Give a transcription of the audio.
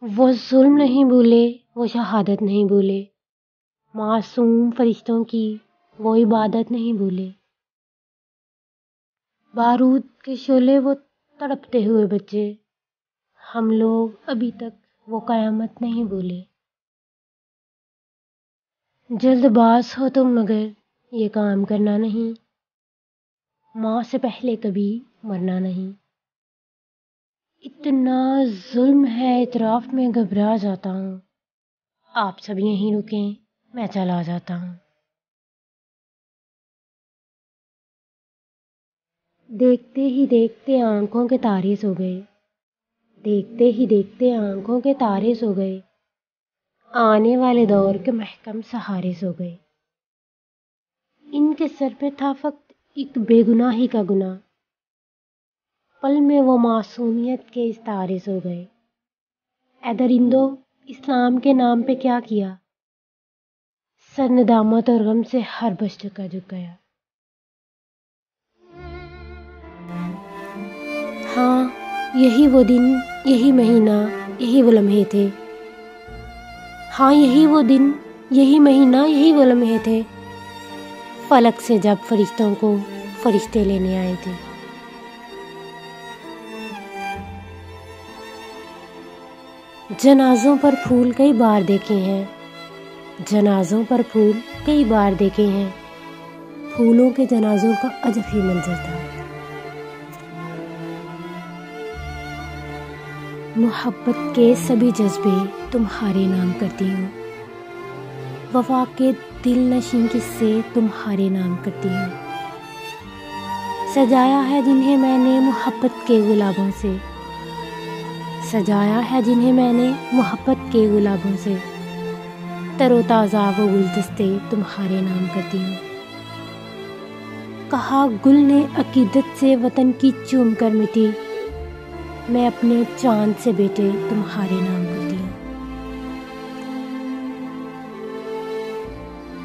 وہ ظلم نہیں بھولے، وہ شہادت نہیں بھولے، معصوم فرشتوں کی وہ عبادت نہیں بھولے، بارود کے شعلے وہ تڑپتے ہوئے بچے، ہم لوگ ابھی تک وہ قیامت نہیں بھولے۔ جلد باز ہو تم مگر یہ کام کرنا نہیں، ماں سے پہلے کبھی مرنا نہیں۔ اتنا ظلم ہے اعتراف میں گھبرا جاتا ہوں، آپ سب یہیں رکیں میں چلا جاتا ہوں۔ دیکھتے ہی دیکھتے آنکھوں کے تارے سو گئے، دیکھتے ہی دیکھتے آنکھوں کے تارے سو گئے، آنے والے دور کے محکم سہارے سو گئے۔ ان کے سر پہ تھا فقط ایک بے گناہی کا گناہ، پل میں وہ معصومیت کے استارے سو گئے۔ اے درندو، اسلام کے نام پہ کیا کیا؟ سر ندامت اور غم سے ہر بش جھک گیا۔ ہاں، یہی وہ دن، یہی مہینہ، یہی وہ لمحے تھے۔ ہاں، یہی وہ دن، یہی مہینہ، یہی وہ لمحے تھے، فلک سے جب فرشتوں کو فرشتے لینے آئے تھے۔ جنازوں پر پھول کئی بار دیکھے ہیں، جنازوں پر پھول کئی بار دیکھے ہیں، پھولوں کے جنازوں کا عجب ہی منظر تھا۔ محبت کے سبھی جذبے تمہارے نام کرتی ہوں، وفا کے دل نشین قصے تمہارے نام کرتی ہوں۔ سجایا ہے جنہیں میں نے محبت کے گلابوں سے، سجایا ہے جنہیں میں نے محبت کے گلابوں سے، تر و تازہ وہ گلدستے تمہارے نام کرتی ہوں۔ کہا گل نے عقیدت سے وطن کی چوم کر مٹی، میں اپنے چاند سے بیٹے تمہارے نام